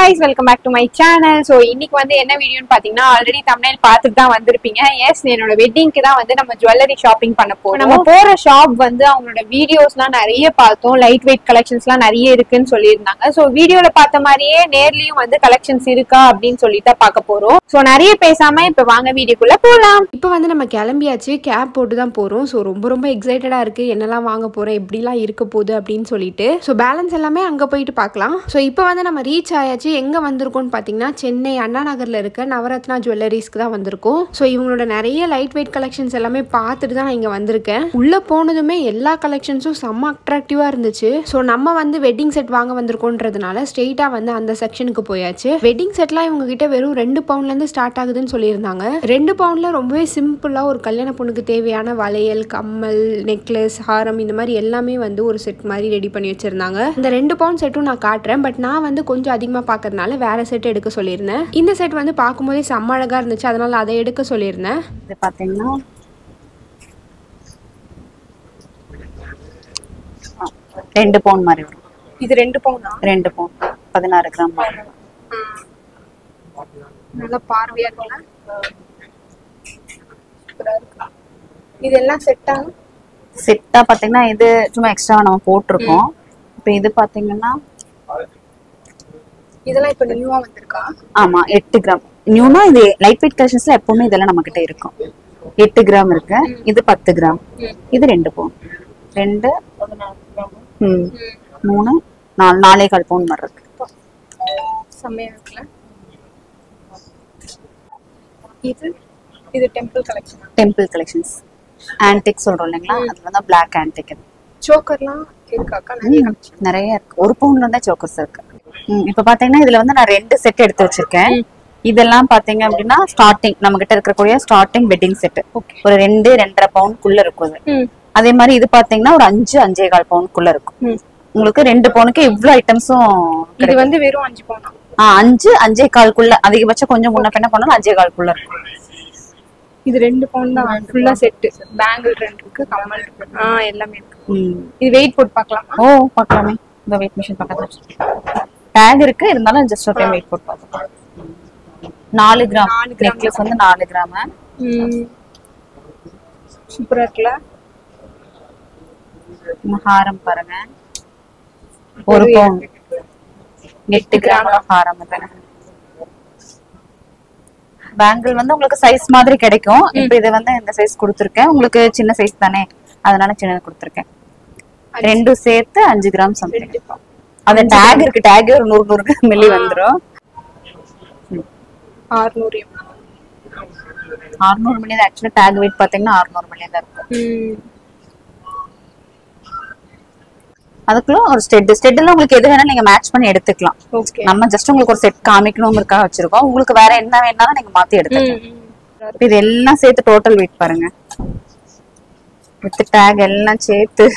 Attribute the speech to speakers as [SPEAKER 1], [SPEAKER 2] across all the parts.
[SPEAKER 1] guys, welcome back to my channel. So இன்னைக்கு வந்து என்ன வீடியோன்னு பாத்தீங்கன்னா ஆல்ரெடி thumbnail பார்த்துட்டு தான் வந்திருப்பீங்க. எஸ், என்னோட வெட்டிங்க்கு தான் வந்து நம்ம ஜுவல்லரி ஷாப்பிங் பண்ண போறோம். நம்ம போற ஷாப் வந்து அவங்களோட வீடியோஸ்லாம் நிறைய பார்த்தோம். லைட் வெயிட் கலெக்ஷன்ஸ்லாம் நிறைய இருக்குன்னு சொல்லியிருந்தாங்க. ஸோ வீடியோல பார்த்த மாதிரியே நேர்லயும் வந்து கலெக்ஷன்ஸ் இருக்கா அப்படின்னு சொல்லிட்டு பார்க்க போறோம். ஸோ நிறைய பேசாம இப்ப வாங்க வீடியோக்குள்ள போலாம்.
[SPEAKER 2] இப்போ வந்து நம்ம கிளம்பியாச்சு, கேப் போட்டு தான் போறோம். ஸோ ரொம்ப எக்ஸைட்டடா இருக்கு, என்னெல்லாம் வாங்க போறோம், எப்படிலாம் இருக்க போகுது அப்படின்னு சொல்லிட்டு. ஸோ பேலன்ஸ் எல்லாமே அங்க போயிட்டு பார்க்கலாம். ஸோ இப்போ வந்து நம்ம ரீச் ஆயாச்சு. எங்க வந்திருக்கோம்னு பாத்தீங்கன்னா சென்னை அண்ணா நகர்ல இருக்க நவரத்னா ஜுவல்லரிஸ்க்கு தான் வந்திருக்கோம். ஸோ இவங்களோட நிறைய லைட் வெயிட் கலெக்ஷன்ஸ் எல்லாமே பார்த்துட்டு தான் இங்க வந்திருக்கேன். உள்ள போனதுமே எல்லா கலெக்ஷன்ஸும் செம்ம அட்ராக்டிவா இருந்துச்சு. ஸோ நம்ம வந்து வெட்டிங் செட் வாங்க வந்திருக்கோன்றதுனால ஸ்ட்ரெயிட்டா வந்து அந்த செக்ஷனுக்கு போயாச்சு. வெட்டிங் செட்லாம் இவங்க கிட்ட வெறும் 2 பவுண்ட்ல இருந்து ஸ்டார்ட் ஆகுதுன்னு சொல்லியிருந்தாங்க. 2 பவுண்ட்ல ரொம்பவே சிம்பிளா ஒரு கல்யாண பொண்ணுக்கு தேவையான வளையல், கம்மல், நெக்லஸ், ஹாரம் இந்த மாதிரி எல்லாமே வந்து ஒரு செட் மாதிரி ரெடி பண்ணி வச்சிருந்தாங்க. இந்த 2 பவுண்ட் செட்டும் நான் காட்டுறேன். பட் நான் வந்து கொஞ்சம் அதிகமாக பார்க்கறதுனால வேற செட் எடுக்க சொல்லியிருந்தேன். இந்த செட் வந்து பார்க்கும்போதே செம்ம அழகா இருந்துச்சு, அதனால அதை எடுக்க சொல்லியிருந்தேன்.
[SPEAKER 3] இது பார்த்தீங்கன்னா 2 பவுண்ட் மாதிரி வரும்.
[SPEAKER 1] இது 2 பவுண்டா?
[SPEAKER 3] 2 பவுண்ட் 16 கிராம்.
[SPEAKER 1] நல்லா பார்வையா இருக்குல்ல? இதெல்லாம் செட்டா
[SPEAKER 3] பார்த்தீங்கன்னா இது சும்மா எக்ஸ்ட்ரா நம்ம போட்டிருக்கோம். இப்போ இது பார்த்தீங்கன்னா
[SPEAKER 1] இதெல்லாம் இப்ப நியூவா வந்திருக்கா?
[SPEAKER 3] ஆமா, 8 கிராம் நியூனா. இது லைட் வெயிட் கலெக்ஷன்ஸ்ல எப்பவுமே இதெல்லாம் நம்ம கிட்ட இருக்கும். 8 கிராம் இருக்கு. இது 10 கிராம். இது 2 பவுண்ட். 2 3 4 4.25 பவுண்ட் மாதிரி இருக்கு.
[SPEAKER 1] செம்மையா இருக்குல்ல? இது டெம்பிள் கலெக்ஷன்ஸ் ஆன்டிக் சொல்றோம் இல்லைங்களா, அதுல தான் பிளாக் ஆன்டிக். சோக்கர்லாம் இருக்காக்கா?
[SPEAKER 3] நிறைய இருக்கு. 1 பவுண்ட்ல இருந்தா சோக்கர்ஸ் இருக்கு. இப்ப பாத்தீங்கன்னா இதுல வந்து நான் 2 செட் எடுத்து வச்சிருக்கேன். இதெல்லாம் பாத்தீங்க அப்படின்னா ஸ்டார்டிங் நம்ம கிட்ட இருக்கக்கூடிய ஸ்டார்டிங் வெட்டிங் செட் ஒரு 2-2.5 பவுண்ட்குள்ள இருக்கும். அதே மாதிரி இது பாத்தீங்கன்னா ஒரு 5-5.25 பவுண்ட்குள்ள இருக்கும். உங்களுக்கு 2 பவுனுக்கு இவ்வளவு ஐட்டம்ஸும்.
[SPEAKER 1] இது வந்து வெறும் 5 பவுண்டா?
[SPEAKER 3] 5-5.25 அதிகபட்சம் கொஞ்சம் முன்ன பின்ன பண்ணாலும் 5.25 இருக்கும்.
[SPEAKER 1] இது 2 பவுண்ட் தான் ஃபுல்லா செட். பேங்கிள் 2 இருக்கு, கம்மல் இருக்கு, எல்லாமே இருக்கு. இது வெயிட் போட்டு பார்க்கலாம்.
[SPEAKER 3] பார்க்கலாமே. இந்த வெயிட் மிஷின் பக்கத்துல டேக் இருக்கு, இருந்தாலும் ஜஸ்ட் ஒரு டைம் வெயிட் போட்டு பார்க்கலாம். 4 கிராம் நெக்லஸ் வந்து 4 கிராம்.
[SPEAKER 1] சூப்பரா இருக்குல்ல?
[SPEAKER 3] ஹாரம் பாருங்க, 1 பவுண்ட் 8 கிராம் ஹாரம். பேங்கிள் வந்து உங்களுக்கு சைஸ் மாதிரி கிடைக்கும். இப்போ இது வந்து இந்த சைஸ் கொடுத்துருக்கேன். உங்களுக்கு சின்ன சைஸ் தானே, அதனால சின்னது கொடுத்துருக்கேன். 2 சேர்த்து 5 கிராம் சம்திங். அந்த டேக் இருக்கு, டேக் ஒரு 100 மில்லி வந்துரும். 600 மில்லி. ஆக்சுவலா டேக் வெயிட் பாத்தீங்கன்னா 600 மில்லி தான் இருக்கும். அதுக்குள்ள ஒரு ஸ்டெட்ல உங்களுக்கு எது வேணாலும் நீங்க மேட்ச் பண்ணி எடுத்துக்கலாம். நம்ம ஜஸ்ட் உங்களுக்கு ஒரு செட் காமிக்கணும்ங்கறதுக்காக வச்சிருக்கோம். உங்களுக்கு வேற என்ன வேணாலும் நீங்க மாத்தி எடுத்துக்கலாம். இது எல்லாம் சேர்த்து டோட்டல் வெயிட் பாருங்க, வித் டேக் எல்லாம் சேர்த்து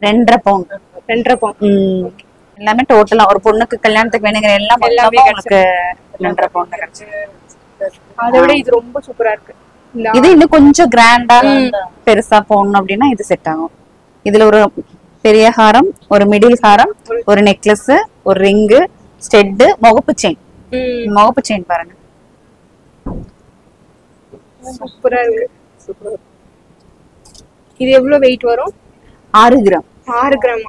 [SPEAKER 3] 2.5 பவுண்ட். 2.5 பவுண்ட் எல்லாமே டோட்டலா ஒரு பொண்ணுக்கு கல்யாணத்துக்கு வேணுங்கிற எல்லாம் உங்களுக்கு 2.5 பவுண்ட் கிடைச்சு.
[SPEAKER 1] அதை விட இது ரொம்ப சூப்பரா இருக்கு.
[SPEAKER 3] இது இன்னும் கொஞ்சம் கிராண்டா பெருசா போகணும் அப்படின்னா இது செட் ஆகும். இதுல ஒரு பெரிய ஹாரம், ஒரு மிடில் ஹாரம், ஒரு நெக்லஸ், ஒரு ரிங்கு, ஸ்டெட், முகப்பு செயின் பாருங்க,
[SPEAKER 1] சூப்பரா இருக்கு. இது எவ்வளவு வெயிட் வரும்? 6 கிராம். 6 கிராம்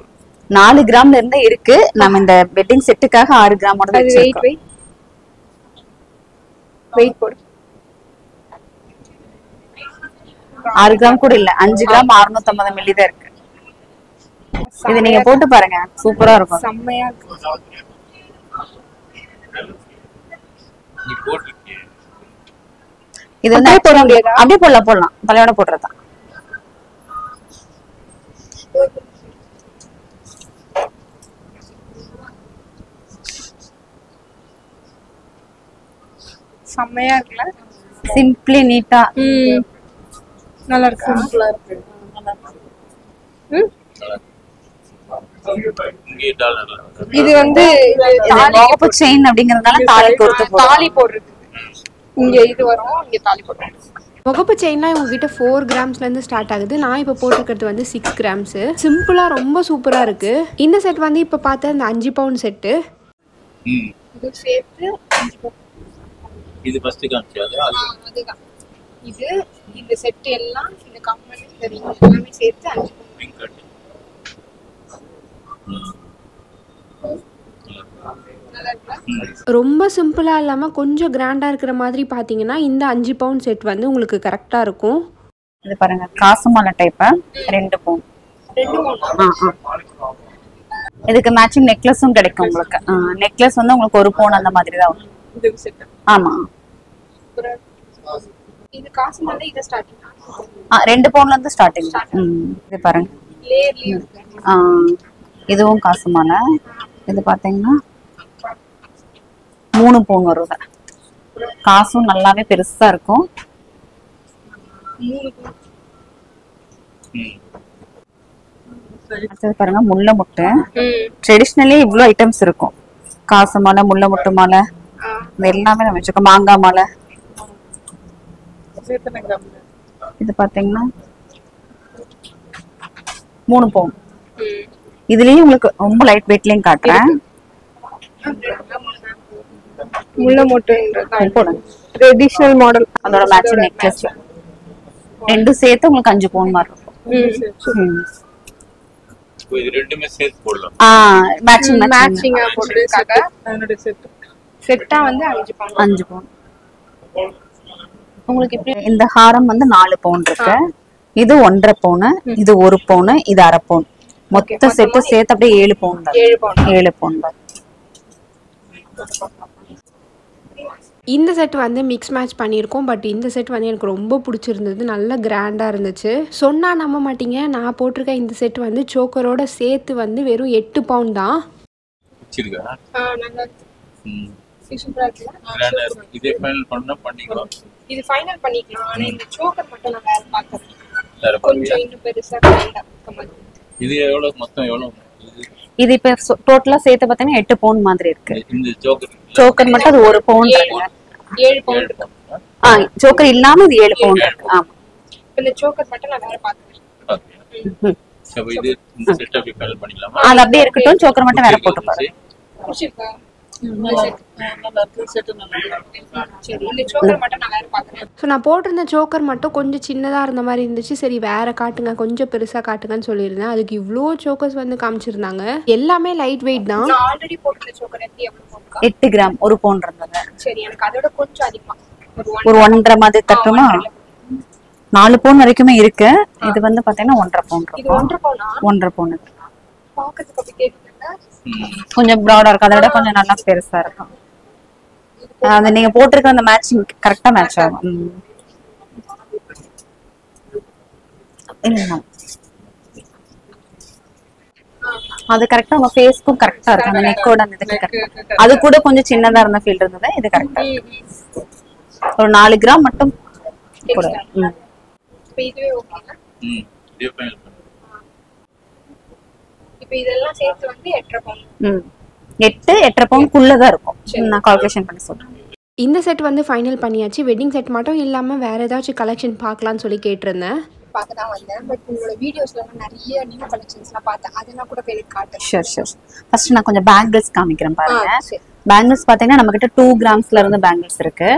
[SPEAKER 3] 4 கிராம்ல இருந்தே இருக்கு. நம்ம இந்த வெட்டிங் செட்டுக்காக 6 கிராமோட வச்சிருக்கோம்.
[SPEAKER 1] வெயிட் போடு.
[SPEAKER 3] 6 கிராம் கூட இல்ல, 5 கிராம் 650 மில்லி தான் இருக்கு. இது நீங்க போட்டு பாருங்க, சூப்பரா இருக்கும்.
[SPEAKER 1] செம்மையா இருக்கு.
[SPEAKER 3] இது வந்து அப்படியே போடலாம், தலையோட போடுறதா.
[SPEAKER 1] செம்மையா இருக்குல்ல?
[SPEAKER 3] சிம்பிளி நீட்டா
[SPEAKER 1] நல்லா இருக்கு. சிம்பிளா இருக்கு. இது வந்து
[SPEAKER 3] முகப்பு செயின் அப்படிங்கறதுனால தாலி போடுறது.
[SPEAKER 1] இங்க இது வரும், இங்க தாலி போடுறது.
[SPEAKER 2] முகப்பு செயின்லாம் இவங்ககிட்ட 4 கிராம்ஸ்லேருந்து ஸ்டார்ட் ஆகுது. நான் இப்போ போட்டிருக்கிறது வந்து 6 கிராம்ஸு. சிம்பிளாக ரொம்ப சூப்பராக இருக்குது. இந்த செட் வந்து இப்போ பார்த்த அந்த 5 பவுண்ட் செட்டு
[SPEAKER 1] இது சேர்த்து 5 பவுன்.
[SPEAKER 4] இது ஃபர்ஸ்ட் காமிச்சாது
[SPEAKER 1] அதுதான் இது இந்த செட் எல்லாம் இந்த கம்பெனி தெரியும் எல்லாமே சேர்த்து 5 பவுன்.
[SPEAKER 2] ரொம்ப சிம்பிளா இல்லாம கொஞ்சம் கிராண்டா இருக்கிற மாதிரி பாத்தீங்கன்னா இந்த 5 பவுன் செட் வந்து உங்களுக்கு கரெக்டா இருக்கும்.
[SPEAKER 3] இது பாருங்க காசு மாலை டைப் 2 பவுன். இதுக்கு மேட்சிங் நெக்லஸும் கிடைக்கும் உங்களுக்கு. நெக்லஸ் வந்து உங்களுக்கு 1 பவுன் அந்த மாதிரி தான் வரும். ஆமா
[SPEAKER 1] இது காசு மாலை இது ஸ்டார்டிங்
[SPEAKER 3] 2 பவுன்ல இருந்து ஸ்டார்டிங். இது பாருங்க இதுவும் காசு மாலை. இது பாத்தீங்கன்னா 3 பவுன் வருது. காசும் நல்லாவே பெருசா இருக்கும். அடுத்தது பாருங்க முல்லை முட்டை. ட்ரெடிஷ்னலி இவ்வளவு ஐட்டம்ஸ் இருக்கும். காசு மாலை, முல்லை முட்டு மாலை, இது எல்லாமே நம்ம வச்சிருக்கோம். மாங்காய் மாலை. இது பாத்தீங்கன்னா 3 பவுன். இதுலயும் உங்களுக்கு ரொம்ப லைட் வெயிட்லயும் காட்டுறேன்.
[SPEAKER 1] முல்லை மொட்டுன்றது ட்ரெடிஷனல் மாடல்.
[SPEAKER 3] அதோட மேட்சிங் நெக்லஸ் ரெண்டும் சேர்த்து உங்களுக்கு 5 பவுன் மாதிரி இருக்கும்.
[SPEAKER 4] இது ரெண்டுமே சேர்த்து போடலாம்.
[SPEAKER 1] மேட்சிங்கா போடுறதுக்காக அதோட செட்டா வந்து 5 பவுன்.
[SPEAKER 3] 5 பவுன். உங்களுக்கு இப்படி இந்த ஹாரம் வந்து 4 பவுன் இருக்கு. இது 1.5 பவுன், இது 1 பவுன், இது 1/2 பவுன். மொத்த செட்டு சேர்த்து அப்படியே 7 பவுன் தான். 7 பவுன் தான்.
[SPEAKER 2] இந்த செட் வந்து மிக்ஸ் மேட்ச் பண்ணியிருக்கோம். பட் இந்த செட் வந்து எனக்கு ரொம்ப பிடிச்சிருந்தது. நல்ல கிராண்டாக இருந்துச்சு. சொன்னால் நம்ப மாட்டீங்க, நான் போட்டிருக்க இந்த செட் வந்து சோக்கரோட சேர்த்து வந்து வெறும் 8 பவுன் தான்.
[SPEAKER 4] இதே ஃபைனல் பண்ணா பண்ணிக்கலாம்.
[SPEAKER 1] இது ஃபைனல் பண்ணிக்கலாம். ஆனா இந்த சோக்கர் மட்டும் நான் வேற பார்க்கறேன். கொஞ்சம் இன்னும் பெருசா கிராண்டா மாதிரி. இது
[SPEAKER 4] எவ்வளவு மொத்தம் எவ்வளவு?
[SPEAKER 3] இது இப்ப டோட்டலா சேர்த்து பாத்தீங்கன்னா 8 பவுன் மாதிரி இருக்கு.
[SPEAKER 4] இந்த
[SPEAKER 3] சோக்கர் மட்டும் அது 1 பவுன் இருக்கு.
[SPEAKER 1] 7 பவுன் இருக்கு.
[SPEAKER 3] சோக்கர் இல்லாம இது 7 பவுன் இருக்கு. ஆமா.
[SPEAKER 1] இந்த சோக்கர் மட்டும் நான் வேற பார்க்கறேன்.
[SPEAKER 4] சோ இது இந்த செட் அப்படியே ஃபைனல் பண்ணிடலாமா?
[SPEAKER 3] அது அப்படியே இருக்கட்டும். சோக்கர் மட்டும் வேற போட்டு பாருங்க.
[SPEAKER 1] புடிச்சிருக்கா?
[SPEAKER 2] ஸோ நான் போட்டிருந்த சோக்கர் மட்டும் கொஞ்சம் சின்னதாக இருந்த மாதிரி இருந்துச்சு. சரி வேற காட்டுங்க, கொஞ்சம் பெருசாக காட்டுங்கன்னு சொல்லியிருந்தேன். அதுக்கு இவ்வளோ சோக்கர்ஸ் வந்து காமிச்சிருந்தாங்க. எல்லாமே லைட் வெயிட் தான்.
[SPEAKER 3] 8 கிராம் 1 பவுன் இருந்தது.
[SPEAKER 1] சரி எனக்கு அதோட கொஞ்சம் அதிகமா
[SPEAKER 3] ஒரு 1.5 மாதிரி தட்டுமா? 4 பவுன் வரைக்குமே இருக்கு. இது வந்து பாத்தீங்கன்னா 1.5 பவுன் இருக்கும். 1.5 பவுன்.
[SPEAKER 1] பாக்கிறதுக்கு அப்படி கேக்குதுங்க.
[SPEAKER 3] கொஞ்சம் ப்ராடா இருக்கும். அதை விட கொஞ்சம் நல்லா பெருசா இருக்கும். அது நீங்க போட்டிருக்க அந்த மேட்சிங் கரெக்டா மேட்ச் ஆகும். அது கரெக்டா உங்க ஃபேஸ்க்கும் கரெக்டா இருக்கு. அந்த நெக்கோட அந்த இதுக்கு அது கூட கொஞ்சம் சின்னதா இருந்த ஃபீல் இருந்தது. இது கரெக்டா ஒரு 4 கிராம் மட்டும் கூட.
[SPEAKER 1] இப்போ இதெல்லாம் சேர்த்து வந்து 8.5 பவுன்.
[SPEAKER 3] 8.5 பவுன்க்குள்ளதான் இருக்கும். நான் கால்குலேஷன் பண்ணி சொல்றேன்.
[SPEAKER 2] இந்த செட் வந்து ஃபைனல் பண்ணியாச்சு. வெட்டிங் செட் மட்டும் இல்லாம வேற ஏதாச்சும் கலெக்ஷன் பார்க்கலாம்னு சொல்லி கேட்டிருந்தேன்.
[SPEAKER 1] பார்க்க தான் வந்தேன். பட் உங்களோட வீடியோஸ்ல நிறைய நியூ கலெக்ஷன்ஸ்லாம் பார்த்தேன். அதெல்லாம் கூட எனக்கு காட்டு.
[SPEAKER 3] ஷூர். ஃபர்ஸ்ட் நான் கொஞ்சம் பேங்கிள்ஸ் காமிக்கிறேன் பாருங்க. பேங்கிள்ஸ் பாத்தீங்கன்னா நம்ம கிட்ட 2 கிராம்ஸ்ல இருந்து பேங்கிள்ஸ் இருக்கு.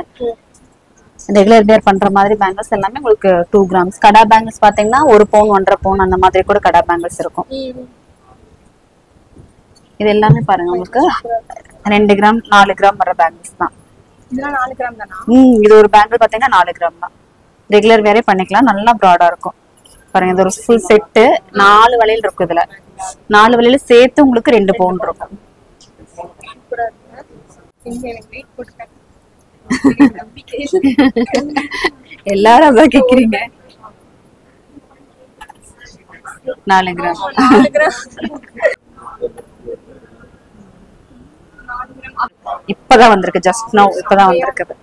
[SPEAKER 3] ரெகுலர் வேர் பண்ற மாதிரி பேங்கிள்ஸ் எல்லாமே உங்களுக்கு 2 கிராம்ஸ். கடா பேங்கிள்ஸ் பாத்தீங்கன்னா 1 பவுன் 1.5 பவுன் அந்த மாதிரி கூட கடா பேங்கிள்ஸ் இருக்கும். இது எல்லாமே பாருங்க உங்களுக்கு 2 கிராம் 4 கிராம் வர பேங்கிள்ஸ் தான்.
[SPEAKER 1] இதெல்லாம் 4 கிராம் தானா?
[SPEAKER 3] இது ஒரு பேங்கிள் பாத்தீங்கன்னா 4 கிராம் தான். ரெகுலர் வேரே பண்ணிக்கலாம். நல்லா ப்ராடா இருக்கும் பாருங்க. இது ஒரு ஃபுல் செட் 4 வளையல் இருக்கும். இதுல 4 வளையல சேர்த்து உங்களுக்கு 2 பவுன் இருக்கும். எல்லாரும் அதான் கேக்குறீங்க. 4 கிராம் இப்பதான் வந்திருக்கு. ஜஸ்ட் நவ் இப்பதான் வந்திருக்குது.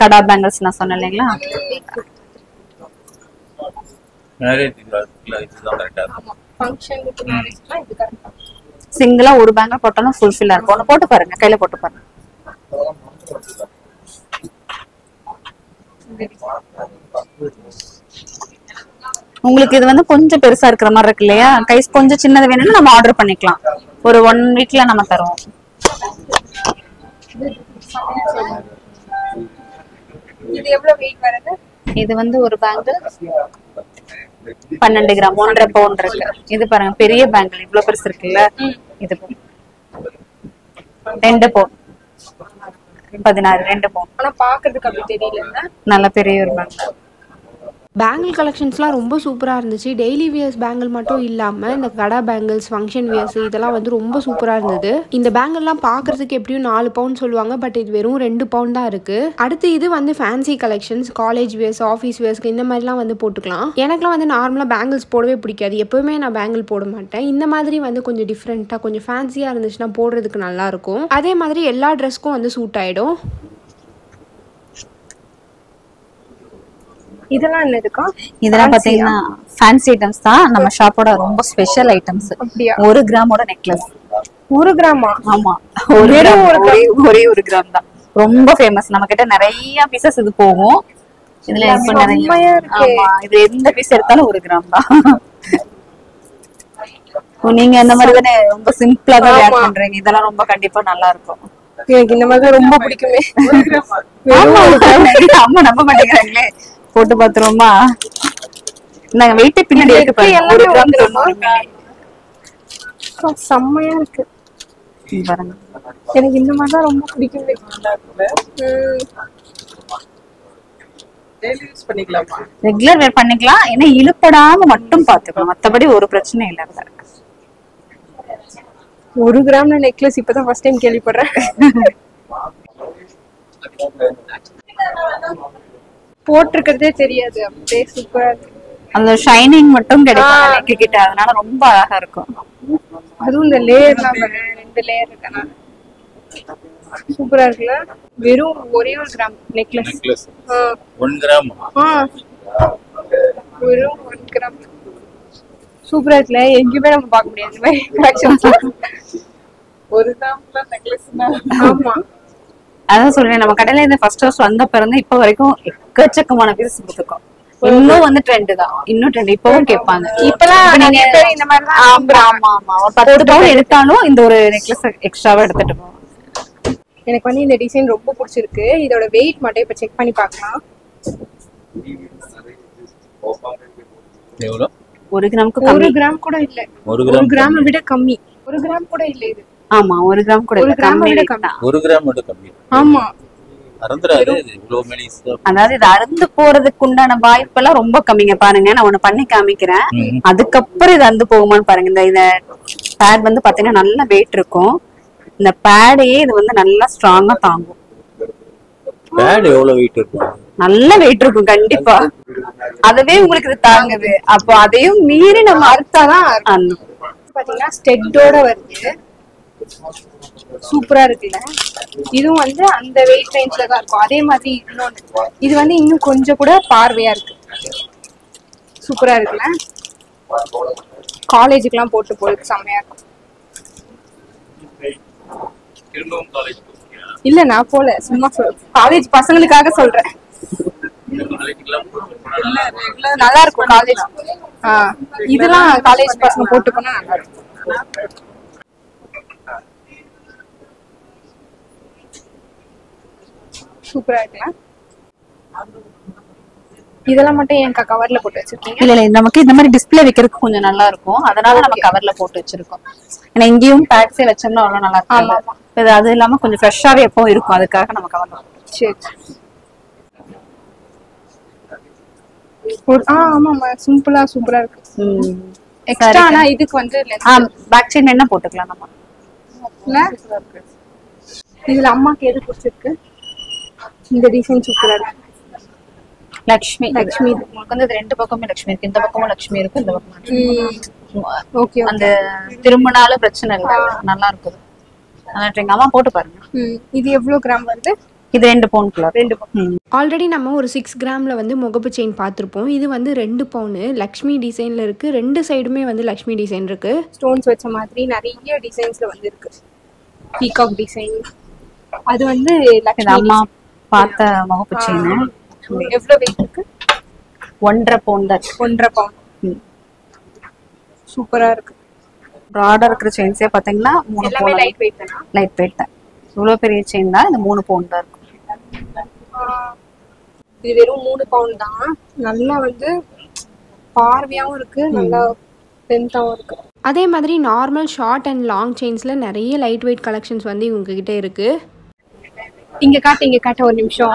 [SPEAKER 3] கடா பேங்கிள்ஸ் நான் சொன்னேன் இல்லைங்களா? சிங்கிளா ஒரு பேங்கிள் போட்டாலும் ஃபுல்ஃபில்லா இருக்கும். ஒன்னு போட்டு பாருங்க, கையில போட்டு பாருங்க. உங்களுக்கு இது வந்து கொஞ்சம் பெருசா இருக்கிற மாதிரி இருக்கு இல்லையா? கைஸ் கொஞ்சம் சின்னது வேணும்னா நம்ம ஆர்டர் பண்ணிக்கலாம். ஒரு 1 வீக்ல நம்ம தருவோம்.
[SPEAKER 1] இது எவ்வளவு வெயிட் வருது?
[SPEAKER 3] இது வந்து ஒரு பேங்கிள் 12 கிராம் 1.5 பவுண்ட் இருக்கு. இது பாருங்க பெரிய பேங்கிள் இவ்வளவு பெருசு இருக்குல்ல, இது 2 பவுண்ட் 16 2 பவுண்ட்.
[SPEAKER 1] ஆனா பாக்குறதுக்கு அப்படி தெரியல.
[SPEAKER 3] நல்ல பெரிய ஒரு பேங்கிள்.
[SPEAKER 2] பேங்கிள் கலெக்ஷன்ஸ்லாம் ரொம்ப சூப்பராக இருந்துச்சு. டெய்லி வியர்ஸ் பேங்கிள் மட்டும் இல்லாமல் இந்த கடா பேங்கிள்ஸ், ஃபங்க்ஷன் வியர்ஸ் இதெல்லாம் வந்து ரொம்ப சூப்பராக இருந்தது. இந்த பேங்கிள்லாம் பார்க்குறதுக்கு எப்படியும் 4 பவுண்ட் சொல்லுவாங்க, பட் இது வெறும் 2 பவுண்ட் தான் இருக்குது. அடுத்து இது வந்து fancy collections, college wears, office வியர்ஸ்க்கு இந்த மாதிரிலாம் வந்து போட்டுக்கலாம். எனக்குலாம் வந்து நார்மலாக பேங்கிள்ஸ் போடவே பிடிக்காது, எப்போவுமே நான் பேங்கிள் போட மாட்டேன். இந்த மாதிரி வந்து கொஞ்சம் டிஃப்ரெண்ட்டாக கொஞ்சம் ஃபேன்சியாக இருந்துச்சுன்னா போடுறதுக்கு நல்லாயிருக்கும். அதே மாதிரி எல்லா ட்ரெஸ்க்கும் வந்து சூட் ஆகிடும்.
[SPEAKER 1] இதெல்லாம் என்ன இருக்கா?
[SPEAKER 3] இதெல்லாம் பாத்தீங்கன்னா ஃபேன்சி ஐட்டம்ஸ் தான், நம்ம ஷாப்போட ரொம்ப ஸ்பெஷல் ஐட்டம்ஸ். 1 கிராமோட நெக்லஸ்.
[SPEAKER 1] 1 கிராமா?
[SPEAKER 3] ஆமா, ஒரே 1 கிராம் தான். ரொம்ப ஃபேமஸ். நம்ம கிட்ட நிறைய பீசஸ் இது போகும். இதுல இப்ப நிறைய ஆமா, இது எந்த பீஸ் எடுத்தாலும் 1 கிராம் தான். நீங்க அந்த மாதிரி தானே ரொம்ப சிம்பிளா தான் வேர் பண்றீங்க. இதெல்லாம் ரொம்ப கண்டிப்பா நல்லா இருக்கும்.
[SPEAKER 1] எனக்கு இந்த மாதிரி ரொம்ப பிடிக்குமே.
[SPEAKER 3] அம்மா நம்ப மாட்டேங்கிறாங்களே. போட்டு பாத்துருவோமா? நாங்க வெயிட் பின்னாடி இருக்கு பாருங்க. 1 கிராம் 90 மில்லி.
[SPEAKER 1] செம்மையா இருக்கு
[SPEAKER 3] பாருங்க.
[SPEAKER 1] எனக்கு இந்த மாதிரி தான் ரொம்ப பிடிக்குமே.
[SPEAKER 5] டெய்லி யூஸ் பண்ணிக்கலாமா?
[SPEAKER 3] ரெகுலர் வேர் பண்ணிக்கலாம். ஏன்னா இழுப்படாம மட்டும் பாத்துக்கலாம், மத்தபடி ஒரு பிரச்சனை இல்ல.
[SPEAKER 1] 1 கிராம்ல நெக்லஸ் இப்பதான் ஃபர்ஸ்ட் டைம் கேள்விப்படுறேன். போட்டிருக்கிறதே தெரியாது, அப்படியே சூப்பரா இருக்கு.
[SPEAKER 3] அந்த ஷைனிங் மட்டும் கிடைக்கும் நெக் கிட்ட, அதனால ரொம்ப அழகா இருக்கும்.
[SPEAKER 1] அதுவும் இந்த லேயர்லாம் 2 லேயர் இருக்கனால சூப்பரா இருக்குல்ல. வெறும் ஒரே 1 கிராம் நெக்லஸ்.
[SPEAKER 4] 1 கிராம்
[SPEAKER 1] வெறும் 1 கிராம் சூப்பரா இருக்குல்ல. எங்கேயுமே நம்ம பார்க்க முடியாது இந்த மாதிரி கலெக்ஷன்ஸ்.
[SPEAKER 5] 1 கிராம்ல நெக்லஸ்னா
[SPEAKER 1] ஆமா,
[SPEAKER 3] அதான் சொல்றேன். நம்ம கடையில இந்த ஃபர்ஸ்ட் ஹவுஸ் வந்த பிறந்து இப்ப வரைக்கும் எக்கச்சக்கமான பீஸ் கொடுத்துருக்கோம். இன்னும் வந்து ட்ரெண்ட் தான், இன்னும் ட்ரெண்ட். இப்பவும் கேட்பாங்க.
[SPEAKER 1] இப்பெல்லாம் நீங்க இந்த மாதிரி தான்.
[SPEAKER 3] ஆமா ஆமா, ஒரு 10 பவுன் எடுத்தாலும் இந்த ஒரு நெக்லஸ் எக்ஸ்ட்ராவா எடுத்துட்டு போவோம்.
[SPEAKER 1] எனக்கு வந்து இந்த டிசைன் ரொம்ப பிடிச்சிருக்கு. இதோட வெயிட் மட்டும் இப்ப செக் பண்ணி பார்க்கலாம்.
[SPEAKER 4] எவ்வளவு?
[SPEAKER 3] 1 கிராமுக்கு
[SPEAKER 1] 1 கிராம் கூட இல்ல. 1 கிராம் விட கம்மி. 1 கிராம் கூட இல்ல இது.
[SPEAKER 3] ஆமா, 1 கிராம் கூட இல்ல, கம்மி தான்.
[SPEAKER 4] 1 கிராம் விட கம்மி.
[SPEAKER 1] ஆமா,
[SPEAKER 4] அறந்துறாது. இவ்வளவு மெலிசா.
[SPEAKER 3] அதாவது இது அறுந்து போறதுக்கு உண்டான வாய்ப்பெல்லாம் ரொம்ப கம்மிங்க. பாருங்க, நான் ஒண்ணு பண்ணி காமிக்கிறேன். அதுக்கப்புறம் இது அறுந்து போகுமான்னு பாருங்க. இந்த பேட் வந்து பாத்தீங்கன்னா நல்ல வெயிட் இருக்கும். இந்த பேடையே இது வந்து நல்லா ஸ்ட்ராங்கா தாங்கும்.
[SPEAKER 4] பேட் எவ்வளவு வெயிட் இருக்கும்?
[SPEAKER 3] நல்ல வெயிட் இருக்கும் கண்டிப்பா. அதுவே உங்களுக்கு இது தாங்குது. அப்போ அதையும் மீறி நம்ம அறுத்தாதான்
[SPEAKER 1] பாத்தீங்கன்னா ஸ்டெட்டோட வருது. சூப்பரா இருக்குல்ல. இதுவும் வந்து அந்த வெயிட் ரேஞ்ச்ல தான் இருக்கும். அதே மாதிரி இன்னொன்னு, இது வந்து இன்னும் கொஞ்சம் கூட பார்வையா இருக்கு. சூப்பரா இருக்குல்ல. காலேஜுக்குலாம் போட்டு போறதுக்கு செம்மையா இருக்கும். இல்ல நான் போல, சும்மா காலேஜ் பசங்களுக்காக சொல்றேன். நல்லா இருக்கும் காலேஜ். இதெல்லாம் காலேஜ் பசங்க போட்டு போனா நல்லா இருக்கும். சூப்பரா இருக்குல்ல. இதெல்லாம் மட்டும் ஏன் கவர்ல போட்டு வச்சிருக்கீங்க?
[SPEAKER 3] இல்ல இல்ல, நமக்கு இந்த மாதிரி டிஸ்பிளே வைக்கிறதுக்கு கொஞ்சம் நல்லா இருக்கும், அதனால நம்ம கவர்ல போட்டு வச்சிருக்கோம். ஏன்னா இங்கேயும் பேட்ஸே வச்சோம்னா அவ்வளவு நல்லா இருக்கும். அது இல்லாம கொஞ்சம் ஃப்ரெஷ்ஷாவே எப்பவும் இருக்கும், அதுக்காக நம்ம கவர்ல போட்டு.
[SPEAKER 1] சரி. ஆமா, சிம்பிளா சூப்பரா இருக்கு. எக்ஸ்ட்ரா ஆனா இதுக்கு வந்து
[SPEAKER 3] பேக் செயின் என்ன போட்டுக்கலாம் நம்ம.
[SPEAKER 1] இதுல அம்மாக்கு எது பிடிச்சிருக்கு? இந்த டிசைன் சூப்பரா இருக்கு.
[SPEAKER 3] லக்ஷ்மி உங்களுக்கு வந்து 2 பக்கமும் லக்ஷ்மி இருக்கு. இந்த பக்கமும் லக்ஷ்மி இருக்கு, இந்த பக்கமும்.
[SPEAKER 1] ஓகே,
[SPEAKER 3] அந்த திரும்பினாலும் பிரச்சனை இல்லை, நல்லா இருக்குது. எங்க அம்மா போட்டு பாருங்க.
[SPEAKER 1] இது எவ்வளவு கிராம் வருது?
[SPEAKER 3] இது 2 பவுன். 2 பவுன்.
[SPEAKER 2] ஆல்ரெடி நம்ம ஒரு 6 கிராமில் வந்து முகப்பு செயின் பார்த்துருப்போம். இது வந்து 2 பவுனு லக்ஷ்மி டிசைனில் இருக்குது. 2 சைடுமே வந்து லக்ஷ்மி டிசைன் இருக்குது.
[SPEAKER 1] ஸ்டோன்ஸ் வச்ச மாதிரி நிறைய டிசைன்ஸ்ல வந்து இருக்கு. Peacock design. அது வந்து
[SPEAKER 3] அம்மா பார்த்த முகப்பு செயின்.
[SPEAKER 1] எவ்வளவு வெயிட் இருக்கு?
[SPEAKER 3] 1.5 பவுன் தான்.
[SPEAKER 1] 1.5 பவுன். சூப்பரா இருக்கு.
[SPEAKER 3] ப்ராடா இருக்கிற செயின்ஸே பாத்தீங்கன்னா 3 பவுன்.
[SPEAKER 1] லைட் வெயிட் தான்.
[SPEAKER 3] லைட் வெயிட் தான். இவ்வளவு பெரிய செயின் தான். இது 3 பவுன் தான் இருக்கும்.
[SPEAKER 1] இது வெறும் 3 பவுன் தான். நல்லா வந்து பார்வையாவும் இருக்கு, நல்லா லென்த்தாவும் இருக்கு.
[SPEAKER 2] அதே மாதிரி நார்மல் ஷார்ட் அண்ட் லாங் செயின்ஸில் நிறைய லைட் வெயிட் கலெக்ஷன்ஸ் வந்து இவங்ககிட்ட இருக்குது.
[SPEAKER 1] இங்க காட்ட ஒரு நிமிஷம்.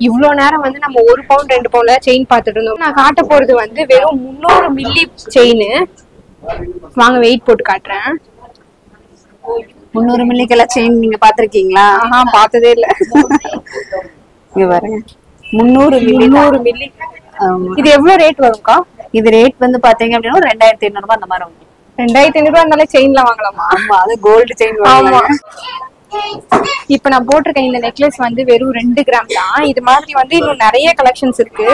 [SPEAKER 1] இவ்வளோ நேரம் வந்து நம்ம 1 பவுன் 2 பவுன்ல செயின் பார்த்துட்டு இருந்தோம். நான் காட்ட போறது வந்து வெறும் 300 மில்லி செயின். வாங்க வெயிட் போட்டு காட்டுறேன்.
[SPEAKER 3] 300 மில்லிக்கெல்லாம் செயின் நீங்க பாத்திருக்கீங்களா?
[SPEAKER 1] பார்த்ததே இல்ல.
[SPEAKER 3] இங்க பாருங்க 300 மில்லி.
[SPEAKER 1] இது எவ்வளவு ரேட் வரும்க்கா?
[SPEAKER 3] இது ரேட் வந்து பாத்தீங்க அப்படின்னா 2500 ரூபாய் அந்த மாதிரி வரும்.
[SPEAKER 1] 2500 ரூபாய் செயின்ல வாங்கலாமா?
[SPEAKER 3] ஆமா, அது கோல்டு செயின்.
[SPEAKER 1] ஆமா. இப்ப நான் போட்டிருக்கேன் இந்த நெக்லஸ் வந்து வெறும் 2 கிராம் தான். இது மாதிரி வந்து இன்னும் நிறைய கலெக்ஷன்ஸ் இருக்கு.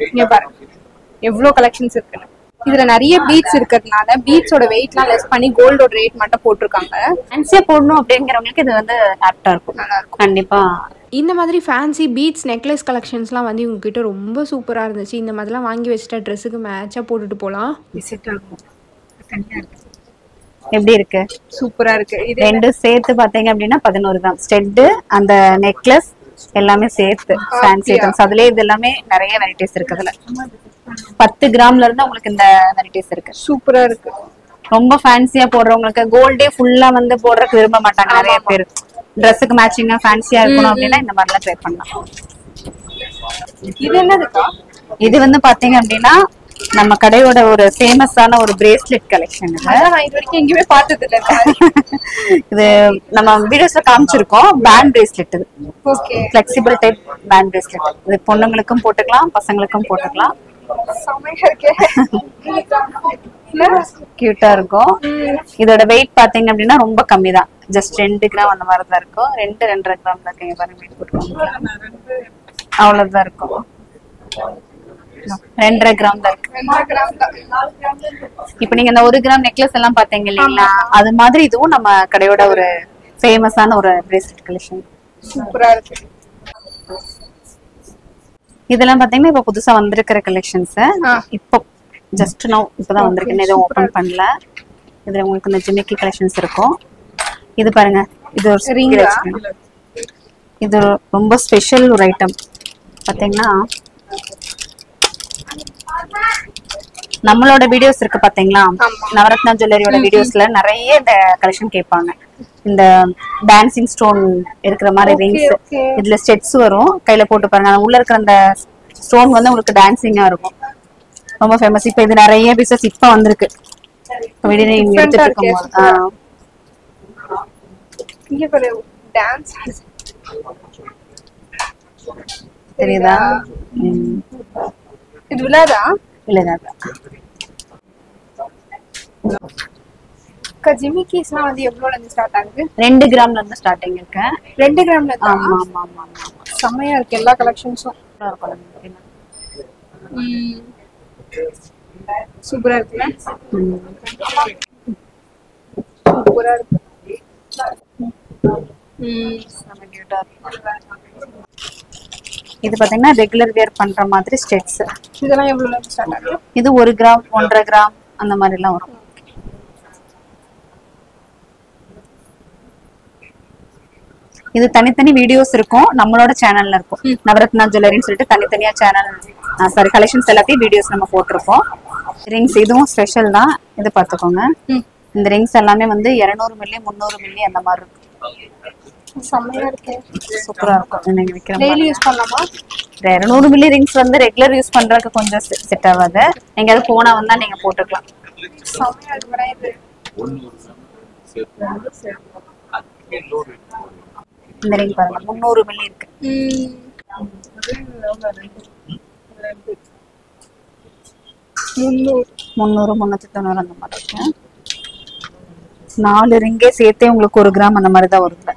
[SPEAKER 1] இங்க பாருங்க எவ்வளவு கலெக்ஷன்ஸ் இருக்குன்னு. இதுல நிறைய பீட்ஸ் இருக்கிறதுனால பீட்ஸோட வெயிட்லாம் லெஸ் பண்ணி கோல்டோட ரேட் மட்டும் போட்டிருக்காங்க.
[SPEAKER 3] ஃபேன்சியா போடணும் அப்படிங்கிறவங்களுக்கு இது வந்து ஆப்டா இருக்கும். நல்லா இருக்கும் கண்டிப்பா.
[SPEAKER 2] இந்த மாதிரி ஃபேன்சி பீட்ஸ் நெக்லஸ் கலெக்ஷன்ஸ்லாம் வந்து இவங்ககிட்ட ரொம்ப சூப்பராக இருந்துச்சு. இந்த மாதிரிலாம் வாங்கி வச்சுட்டா ட்ரெஸ்ஸுக்கு மேட்சாக போட்டுட்டு போகலாம்.
[SPEAKER 3] எப்படி இருக்கு?
[SPEAKER 1] சூப்பரா இருக்கு. இது
[SPEAKER 3] ரெண்டு சேர்த்து பாத்தீங்க அப்படின்னா 11 கிராம் ஸ்டெட், அந்த நெக்லஸ் எல்லாமே சேர்த்து ஃபேன்சி ஐட்டம்ஸ். அதுலயே இது எல்லாமே நிறைய வெரைட்டிஸ் இருக்கு. அதுல 10 கிராம்ல இருந்து உங்களுக்கு இந்த வெரைட்டிஸ் இருக்கு.
[SPEAKER 1] சூப்பரா இருக்கு.
[SPEAKER 3] ரொம்ப ஃபேன்சியா போடுறவங்களுக்கு கோல்டே ஃபுல்லா வந்து போடுறதுக்கு விரும்ப மாட்டாங்க நிறைய பேர். ட்ரெஸ்ஸுக்கு மேட்சிங்கா ஃபேன்சியா இருக்கணும் அப்படின்னா இந்த மாதிரிலாம் ட்ரை பண்ணலாம்.
[SPEAKER 1] இது என்னதுக்கா?
[SPEAKER 3] இது வந்து பாத்தீங்க அப்படின்னா நம்ம கடையோட ஒரு ஃபேமஸான ஒரு பிரேஸ்லெட் கலெக்ஷன்.
[SPEAKER 1] நான் இது வரைக்கும் எங்கேயுமே பார்த்தது இல்ல.
[SPEAKER 3] இது நம்ம வீடியோஸ்ல காமிச்சிருக்கோம். Band bracelet. இது
[SPEAKER 1] okay,
[SPEAKER 3] flexible type band bracelet. இது பொண்ணுங்களுக்கும் போட்டுக்கலாம், பசங்களுக்கும் போட்டுக்கலாம்.
[SPEAKER 1] செமையா இருக்கு.
[SPEAKER 3] கியூட்டா இருக்கும். இதோட வெயிட் பாத்தீங்க அப்படின்னா ரொம்ப கம்மி தான். ஜஸ்ட் 2 கிராம் அந்த மாதிரி தான் இருக்கும். 2-2.5 கிராம் தான் இருக்கு. பாருங்க வெயிட் போட்டுக்கோங்க. அவ்வளவுதான் இருக்கும். 2.5 கிராம் தான் இருக்கு. இப்ப நீங்க இந்த 1 கிராம் நெக்லஸ் எல்லாம் பாத்தீங்க இல்லீங்களா, அது மாதிரி இதுவும் நம்ம கடையோட ஒரு ஃபேமஸான ஒரு பிரேஸ்லெட் கலெக்ஷன்.
[SPEAKER 1] சூப்பரா இருக்கு.
[SPEAKER 3] இதெல்லாம் பாத்தீங்கன்னா இப்ப புதுசா வந்திருக்கிற கலெக்ஷன்ஸ். இப்போ ஜஸ்ட் நவ் இப்பதான் வந்திருக்கு, எதுவும் ஓபன் பண்ணல. இதுல உங்களுக்கு இந்த ஜிமிக்கி கலெக்ஷன்ஸ் இருக்கும். இது பாருங்க, இது ஒரு ரிங். இது ரொம்ப ஸ்பெஷல் ஒரு ஐட்டம். பாத்தீங்கன்னா நம்மளோட வீடியோஸ் இருக்கு பாத்தீங்களா, நவரத்னா ஜுவல்லரியோட வீடியோஸ்ல நிறைய இந்த கலெக்ஷன் கேட்பாங்க. இந்த டான்சிங் ஸ்டோன் இருக்கிற மாதிரி ரிங்ஸ். இதுல ஸ்டெட்ஸ் வரும், கையில போட்டு பாருங்க. உள்ள இருக்கிற அந்த ஸ்டோன் வந்து உங்களுக்கு டான்சிங்கா இருக்கும். ரொம்ப ஃபேமஸ். இப்ப இது நிறைய பீசஸ் இப்ப வந்திருக்கு. எடுத்துட்டு இருக்கும்போது
[SPEAKER 1] இங்க பாரு டான்ஸ்
[SPEAKER 3] தெரியுதா?
[SPEAKER 1] இது விளையாடா?
[SPEAKER 3] இல்லைதான்.
[SPEAKER 1] ஜிமிக்கிஸ்லாம் வந்து எவ்வளவுல இருந்து ஸ்டார்ட் ஆகுது?
[SPEAKER 3] 2 கிராம்ல இருந்து ஸ்டார்டிங் இருக்கு.
[SPEAKER 1] 2 கிராம்ல?
[SPEAKER 3] ஆமா ஆமா ஆமா.
[SPEAKER 1] செமையா இருக்கு எல்லா கலெக்ஷன்ஸும். சூப்பரா இருக்குல்ல? சூப்பரா இருக்கு.
[SPEAKER 3] இது பாத்தீங்கன்னா ரெகுலர் வேர் பண்ற மாதிரி ஸ்டெட்ஸ்.
[SPEAKER 1] இதெல்லாம் எவ்வளவுல இருந்து ஸ்டார்ட் ஆகுது?
[SPEAKER 3] இது 1 கிராம் 1.5 கிராம் அந்த மாதிரி எல்லாம் வரும். இது தனித்தனி வீடியோஸ் இருக்கும், நம்மளோட சேனல்ல இருக்கும். நவரத்னா ஜுவல்லரின்னு சொல்லிட்டு தனித்தனியா சேனல் சாரி கலெக்ஷன்ஸ் எல்லாத்தையும் வீடியோஸ் நம்ம போட்டிருக்கோம். ரிங்ஸ் இதுவும் ஸ்பெஷல் தான். இது பாத்துக்கோங்க. இந்த ரிங்ஸ் எல்லாமே வந்து 200 மில்லி 300 மில்லி அந்த மாதிரி இருக்கும்.
[SPEAKER 1] செமையா இருக்கு.
[SPEAKER 3] சூப்பரா இருக்கும். நீங்க விக்கிற
[SPEAKER 1] டெய்லி யூஸ் பண்ணலாமா?
[SPEAKER 3] 200 மில்லி ரிங்ஸ் வந்து ரெகுலர் யூஸ் பண்றதுக்கு கொஞ்சம் செட் ஆகாது. நீங்க அது போனா வந்தா நீங்க போட்டுக்கலாம்.
[SPEAKER 1] செமையா இருக்கு.
[SPEAKER 3] இந்த ரிங் பாருங்க 300 மில்லி இருக்கு. 300 390 அந்த மாதிரி இருக்கு. 4 ரிங்கே சேர்த்தே உங்களுக்கு 1 கிராம் அந்த மாதிரி தான் வருது.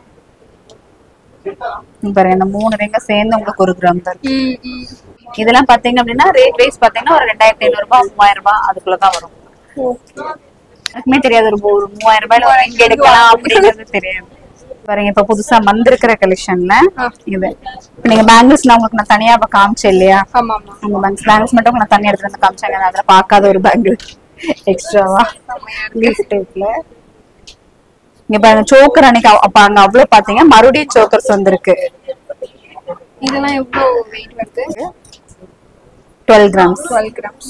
[SPEAKER 3] பாருங்க இந்த 3 ரிங்க சேர்ந்து உங்களுக்கு 1 கிராம் தான் இருக்கு. இதெல்லாம் பாத்தீங்க அப்படின்னா ரேட் வைஸ் பாத்தீங்கன்னா ஒரு 2500 ரூபாய் 3000 ரூபாய் அதுக்குள்ளதான் வரும். எனக்குமே தெரியாது ஒரு 3000 ரூபாயில ஒரு ரிங் எடுக்கலாம் அப்படிங்கிறது தெரியாது. பாருங்க இப்ப புதுசா வந்திருக்கிற கலெக்ஷன்ல இது. இப்ப நீங்க பேங்கிள்ஸ்ல உங்களுக்கு நான் தனியா இப்ப காமிச்சேன் இல்லையா, அந்த பேங்கிள்ஸ் மட்டும் நான் தனியா எடுத்து வந்து காமிச்சாங்க. அதுல பாக்காத ஒரு பேங்கிள் எக்ஸ்ட்ராவா லீஃப் டைப்ல இங்க பாருங்க சோக்கர் அன்னைக்கு அப்ப அங்க அவ்வளவு பாத்தீங்க, மறுபடியும் சோக்கர்ஸ் வந்திருக்கு.
[SPEAKER 1] இதெல்லாம் எவ்வளவு வெயிட் வருது?
[SPEAKER 3] 12 கிராம்ஸ்.
[SPEAKER 1] 12 கிராம்ஸ்.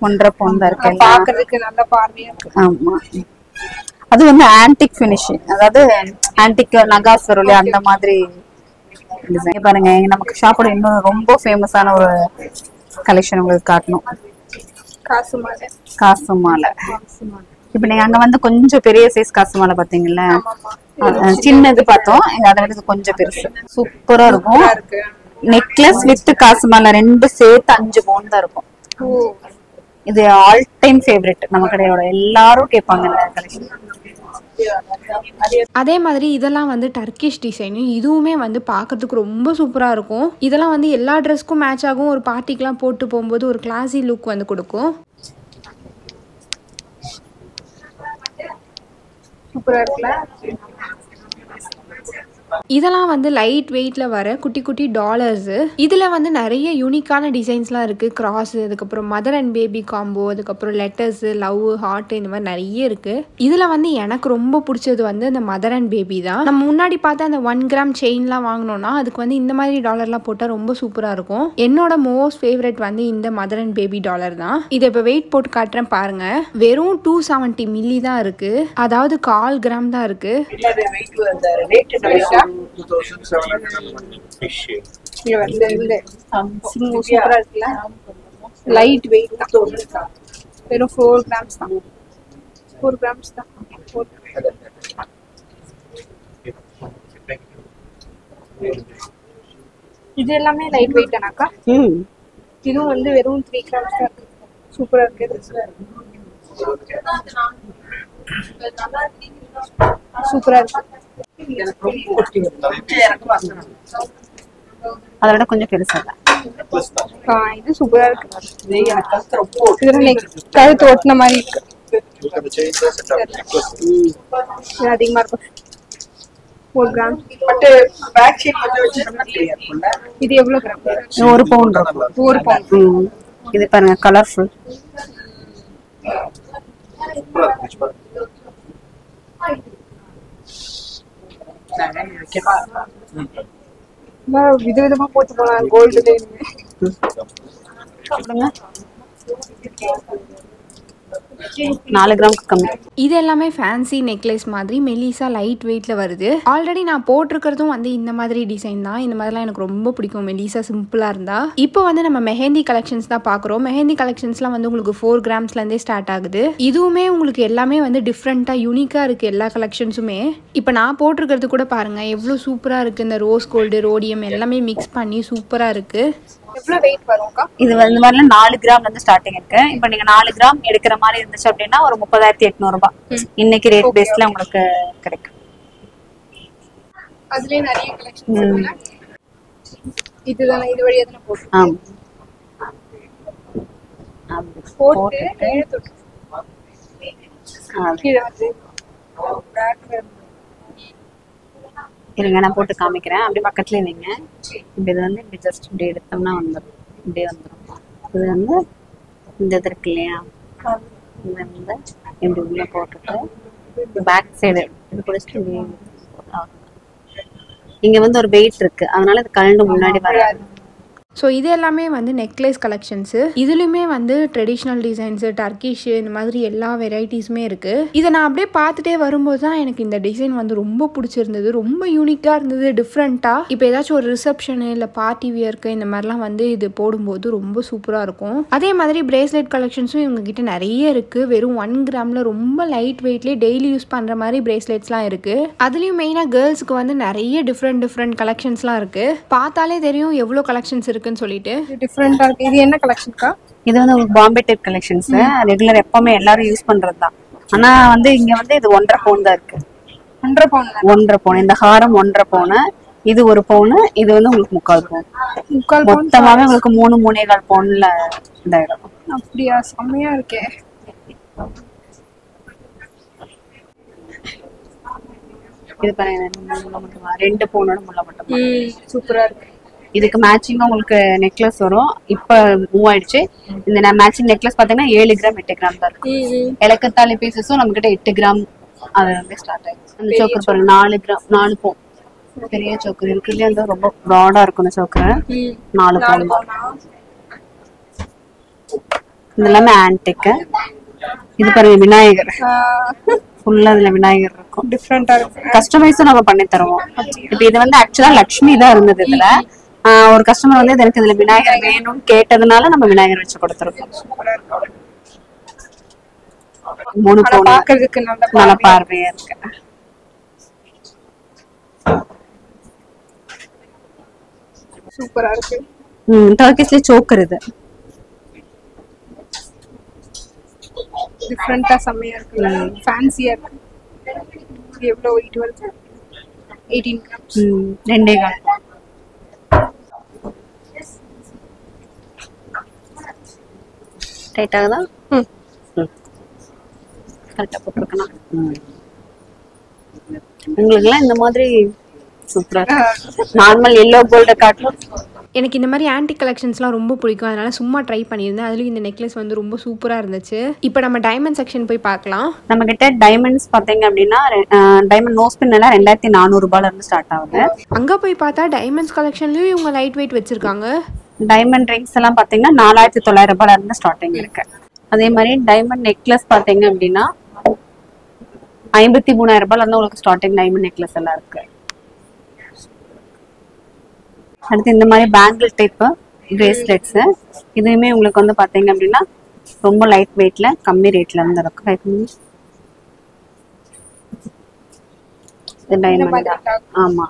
[SPEAKER 3] 1.5 பவுண்ட் தான் இருக்கு.
[SPEAKER 1] பாக்குறதுக்கு நல்ல பார்வையா இருக்கு.
[SPEAKER 3] ஆமா, அது வந்து ஆன்டிக் ஃபினிஷிங், அதாவது ஆன்டிக் நகாஸ் வரும் அந்த மாதிரி டிசைன். பாருங்க நமக்கு ஷாப்போட இன்னும் ரொம்ப ஃபேமஸான ஒரு கலெக்ஷன் உங்களுக்கு காட்டணும். காசு மாலை. இப்ப நீங்க அங்க வந்து கொஞ்சம் பெரிய சைஸ் காசு மாலை பாத்தீங்கல்ல, சின்னது பார்த்தோம், அதை விட கொஞ்சம் பெருசு. சூப்பரா இருக்கும். நெக்லஸ் வித் காசு மாலை ரெண்டு சேர்த்து 5 பவுண்ட் தான் இருக்கும். இது ஆல் டைம் ஃபேவரட் நம்ம கடையோட, எல்லாரும் கேட்பாங்க இந்த கலெக்ஷன்.
[SPEAKER 2] அதே மாதிரி இதெல்லாம் வந்து டர்க்கிஷ் டிசைனு, இதுவுமே வந்து பார்க்கறதுக்கு ரொம்ப சூப்பராக இருக்கும். இதெல்லாம் வந்து எல்லா ட்ரெஸ்க்கும் மேட்ச் ஆகும், ஒரு பார்ட்டிக்கெலாம் போட்டு போகும்போது ஒரு கிளாஸி லுக் வந்து கொடுக்கும்.
[SPEAKER 1] சூப்பரா இருக்குல்ல?
[SPEAKER 2] இதெல்லாம் வந்து லைட் வெயிட்ல வர குட்டி குட்டி டாலர்ஸ். இதுல வந்து நிறைய யூனிக்கான டிசைன்ஸ்லாம் இருக்கு. கிராஸ், அதுக்கப்புறம் மதர் அண்ட் பேபி காம்போ, அதுக்கப்புறம் லெட்டர்ஸ், லவ், ஹார்ட், இந்த மாதிரி நிறைய இருக்கு. இதுல வந்து எனக்கு ரொம்ப பிடிச்சது வந்து அந்த மதர் அண்ட் பேபி தான். நம்ம முன்னாடி பார்த்த அந்த 1 கிராம் செயின்லாம் வாங்கினோம்னா அதுக்கு வந்து இந்த மாதிரி டாலர்லாம் போட்டால் ரொம்ப சூப்பரா இருக்கும். என்னோட மோஸ்ட் ஃபேவரட் வந்து இந்த மதர் அண்ட் பேபி டாலர் தான். இதை இப்போ வெயிட் போட்டு காட்டுறேன் பாருங்க. வெறும் 270 மில்லி தான் இருக்கு, அதாவது 1/4 கிராம் தான் இருக்கு.
[SPEAKER 1] லைட் வெயிட் தான், வெறும் 4 கிராம்ஸ் தான். 4 கிராம்ஸ் தான். இது எல்லாமே லைட் வெயிட் தானாக்கா? இதுவும் வந்து வெறும் 3 கிராம்ஸ் தான் இருக்கு. சூப்பரா இருக்கு. சூப்பரா இருக்கு.
[SPEAKER 3] அதை விட கொஞ்சம் பெருசா தான்.
[SPEAKER 1] இது சூப்பரா இருக்கு. கழுத்து ஒட்டின மாதிரி இருக்கு. அதிகமா இருக்கும். 4 கிராம். இது எவ்வளவு கிராம்?
[SPEAKER 3] 1 பவுண்ட் இருக்கும்.
[SPEAKER 1] 1 பவுண்ட்.
[SPEAKER 3] இது பாருங்க கலர்ஃபுல்.
[SPEAKER 1] விதவிதமா போட்டு போலாம். கோல்டு
[SPEAKER 3] 4 கிராமுக்கு கம்மி.
[SPEAKER 2] இது எல்லாமே ஃபேன்சி நெக்லஸ் மாதிரி மெலிசா லைட் வெயிட்ல வருது. ஆல்ரெடி நான் போட்டிருக்கிறதும் வந்து இந்த மாதிரி டிசைன் தான். இந்த மாதிரிலாம் எனக்கு ரொம்ப பிடிக்கும், மெலிசா சிம்பிளா இருந்தா. இப்போ வந்து நம்ம மெஹந்தி கலெக்ஷன்ஸ் தான் பாக்குறோம். மெஹந்தி கலெக்ஷன்ஸ்லாம் வந்து உங்களுக்கு 4 கிராம்ஸ்ல இருந்தே ஸ்டார்ட் ஆகுது. இதுவுமே உங்களுக்கு எல்லாமே வந்து டிஃப்ரெண்டா யூனிக்கா இருக்கு எல்லா கலெக்ஷன்ஸுமே. இப்போ நான் போட்டிருக்கிறது கூட பாருங்க எவ்வளவு சூப்பரா இருக்கு. இந்த ரோஸ் கோல்டு, ரோடியம் எல்லாமே மிக்ஸ் பண்ணி சூப்பரா இருக்கு.
[SPEAKER 1] எவ்வளவு வெயிட் வரும்க்கா?
[SPEAKER 3] இது வந்து மாதிரி 4 கிராம்ல இருந்து ஸ்டார்டிங் இருக்கு. இப்போ நீங்க 4 கிராம் எடுக்கிற மாதிரி இருந்துச்சு அப்படின்னா ஒரு 30,800 ரூபாய் இன்னைக்கு ரேட் பேஸ்ல உங்களுக்கு கிடைக்கும்.
[SPEAKER 1] அதுலயே நிறைய கலெக்ஷன்ஸ் இருக்குல்ல. இதுதான, இது வழியா தான போட்டு.
[SPEAKER 3] ஆமா,
[SPEAKER 1] போட்டு கீழ வந்து
[SPEAKER 3] இருங்க நான் போட்டு காமிக்கிறேன். அப்படியே பக்கத்துல நீங்க இப்படி இது வந்து இப்படி ஜஸ்ட் இப்படி எடுத்தோம்னா வந்துடும். இப்படியே வந்துடும். இது வந்து இந்த இது இருக்கு இல்லையா, இந்த வந்து இப்படி உள்ள போட்டுட்டு பேக் சைடு இது பிடிச்சிட்டு இங்க வந்து ஒரு வெயிட் இருக்கு, அதனால இது கழண்டு முன்னாடி வராது.
[SPEAKER 2] ஸோ இது எல்லாமே வந்து நெக்லஸ் கலெக்ஷன்ஸு. இதுலையுமே வந்து ட்ரெடிஷ்னல் டிசைன்ஸு, டர்க்கிஷ், இந்த மாதிரி எல்லா வெரைட்டிஸுமே இருக்குது. இதை நான் அப்படியே பார்த்துட்டே வரும்போது தான் எனக்கு இந்த டிசைன் வந்து ரொம்ப பிடிச்சிருந்தது. ரொம்ப யூனிக்காக இருந்தது, டிஃப்ரெண்ட்டாக. இப்போ ஏதாச்சும் ஒரு ரிசப்ஷனு இல்லை பார்ட்டி வியருக்கு இந்த மாதிரிலாம் வந்து இது போடும்போது ரொம்ப சூப்பராக இருக்கும். அதே மாதிரி பிரேஸ்லெட் கலெக்ஷன்ஸும் இவங்ககிட்ட நிறைய இருக்குது. வெறும் 1 கிராமில் ரொம்ப லைட் வெயிட்லேயே டெய்லி யூஸ் பண்ணுற மாதிரி பிரேஸ்லெட்ஸ்லாம் இருக்குது. அதுலேயும் மெயினாக கேர்ள்ஸுக்கு வந்து நிறைய டிஃப்ரெண்ட் கலெக்ஷன்ஸ்லாம் இருக்குது. பார்த்தாலே தெரியும் எவ்வளோ கலெக்ஷன்ஸ் இருக்குன்னு சொல்லிட்டு.
[SPEAKER 1] டிஃபரெண்டா இருக்கு. இது என்ன கலெக்ஷன்க்கா?
[SPEAKER 3] இது வந்து பாம்பே டைப் கலெக்ஷன்ஸ். ரெகுலர் எப்பவுமே எல்லாரும் யூஸ் பண்றதுதான். ஆனா வந்து இங்க வந்து இது 1.5 பவுன் தான் இருக்கு.
[SPEAKER 1] 1.5 பவுன்.
[SPEAKER 3] 1.5 பவுன். இந்த ஹாரம் 1.5 பவுன், இது 1 பவுன், இது வந்து உங்களுக்கு 3/4 பவுன். மொத்தமாவே உங்களுக்கு 3.5 பவுன்ல இதாயிடும்.
[SPEAKER 1] அப்படியா? செம்மையா இருக்கே.
[SPEAKER 3] இது பாருங்க 2 பவுனோட முள்ள மட்டும்.
[SPEAKER 1] சூப்பரா இருக்கு.
[SPEAKER 3] இதுக்கு மேட்சிங்கா உங்களுக்கு நெக்லஸ் வரும். இப்ப மூவ் ஆயிடுச்சு. இந்த மேட்சிங் நெக்லஸ் பாத்தீங்கன்னா 7 கிராம் 8 கிராம் தான் இருக்கு. இலக்கத்தாலி பீசஸும் நம்ம கிட்ட 8 கிராம் அதுல இருந்து ஸ்டார்ட் ஆயிடுச்சு. அந்த சோக்கர் பாருங்க 4 கிராம் 4 பவுன் பெரிய சோக்கர் இருக்குல்லையே, அந்த ரொம்ப ப்ராடா இருக்கும் அந்த சோக்கர். 4 பவுன். இது எல்லாமே ஆன்டிக். இது பாருங்க விநாயகர், ஃபுல்லா இதுல விநாயகர் இருக்கும்.
[SPEAKER 1] டிஃப்ரெண்டா இருக்கு.
[SPEAKER 3] கஸ்டமைஸும் நம்ம பண்ணி தருவோம். இப்ப இது வந்து ஆக்சுவலா லட்சுமி தான் இருந்தது இதுல. ஒரு கஸ்டமர் வந்து எனக்கு இதுல விநாயகர் வேணும்னு கேட்டதுனால நம்ம விநாயகர் வச்சு கொடுத்துருக்கோம். 3 பவுன்
[SPEAKER 1] பாக்குறதுக்கு
[SPEAKER 3] நல்ல பார்வையா இருக்கு.
[SPEAKER 1] சூப்பரா இருக்கு.
[SPEAKER 3] டர்க்கிஷ்ல சோக்கர் இது
[SPEAKER 1] டிஃப்ரெண்டா செம்மையா இருக்கு. ஃபேன்சியா இருக்கு. எவ்வளவு வெயிட் வருது? 18 கிராம்ஸ்.
[SPEAKER 3] 2 கிராம். டைட் ஆகுதா? கரெக்டா போட்டுருக்கணும். உங்களுக்குலாம் இந்த மாதிரி சூப்பரா நார்மல் எல்லோ கோல்ட காட்டணும்.
[SPEAKER 2] எனக்கு இந்த மாதிரி ஆன்டிக் கலெக்ஷன்ஸ்லாம் ரொம்ப பிடிக்கும், அதனால சும்மா ட்ரை பண்ணியிருந்தேன். அதுலேயும் இந்த நெக்லஸ் வந்து ரொம்ப சூப்பராக இருந்துச்சு. இப்போ நம்ம டைமண்ட் செக்ஷன் போய் பார்க்கலாம்.
[SPEAKER 3] நம்ம கிட்ட டைமண்ட்ஸ் பார்த்தீங்க அப்படின்னா டைமண்ட் நோஸ் பின் எல்லாம் 2400 ரூபாயில இருந்து ஸ்டார்ட் ஆகுது.
[SPEAKER 2] அங்கே போய் பார்த்தா டைமண்ட்ஸ் கலெக்ஷன்லேயும் இவங்க லைட் வெயிட் வச்சிருக்காங்க.
[SPEAKER 3] டைமண்ட் ரிங்ஸ் எல்லாம் பார்த்தீங்கன்னா 4900 ரூபாயில இருந்து ஸ்டார்டிங் இருக்கு. அதே மாதிரி டைமண்ட் நெக்லஸ் பார்த்தீங்க அப்படின்னா 53000 ரூபாயில இருந்து உங்களுக்கு ஸ்டார்டிங் டைமண்ட் நெக்லஸ் எல்லாம் இருக்கு. அடுத்து இந்த மாதிரி பேங்கிள் டைப் பிரேஸ்லெட்ஸ், இதுவுமே உங்களுக்கு வந்து பாத்தீங்க அப்படின்னா ரொம்ப லைட் வெயிட்ல கம்மி ரேட்ல இருந்து இருக்கும். ஆமா.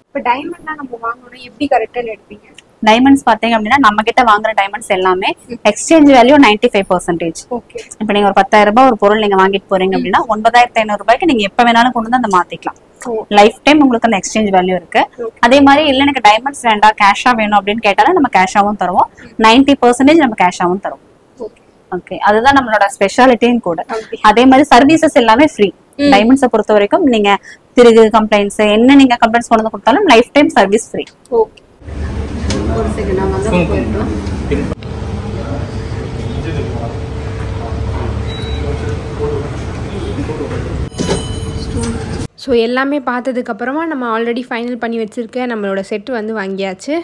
[SPEAKER 1] இப்ப டைமண்ட்னா நம்ம வாங்கணும், எப்படி கரெக்டா எடுப்பீங்க?
[SPEAKER 3] டைமண்ட்ஸ் பாத்தீங்க அப்படின்னா நம்ம கிட்ட வாங்குற டைமண்ட்ஸ் எல்லாமே எக்ஸ்சேஞ்ச் வேல்யூ 95%.
[SPEAKER 1] ஓகே.
[SPEAKER 3] இப்ப நீங்க ஒரு 10000 ரூபாய் ஒரு பொருள் நீங்க வாங்கிட்டு போறீங்க அப்படின்னா 9500 ரூபாய்க்கு நீங்க எப்ப வேணாலும் கொண்டு வந்து அந்த மாத்திக்கலாம். லைஃப் டைம் உங்களுக்கு அந்த எக்ஸ்சேஞ்ச் வேல்யூ இருக்கு. அதே மாதிரி இல்ல எனக்கு டைமண்ட்ஸ் வேண்டாம் கேஷா வேணும் அப்படின்னு கேட்டாலும் நம்ம கேஷாவும் தருவோம். 90% நம்ம கேஷாவும் தருவோம். ஓகே, அதுதான் நம்மளோட ஸ்பெஷாலிட்டியும் கூட. அதே மாதிரி சர்வீசஸ் எல்லாமே ஃப்ரீ. டைமண்ட்ஸை பொறுத்த வரைக்கும் நீங்க திருகு கம்ப்ளைண்ட்ஸ் என்ன நீங்க கம்ப்ளைண்ட்ஸ் கொண்டு வந்து கொடுத்தாலும் life time service free.
[SPEAKER 1] Okay.
[SPEAKER 3] ஒரு செகண்ட் நான் வந்து போயிடலாம்.
[SPEAKER 2] ஸோ எல்லாமே பார்த்ததுக்கப்புறமா நம்ம ஆல்ரெடி ஃபைனல் பண்ணி வச்சுருக்க நம்மளோட செட்டு வந்து வாங்கியாச்சு.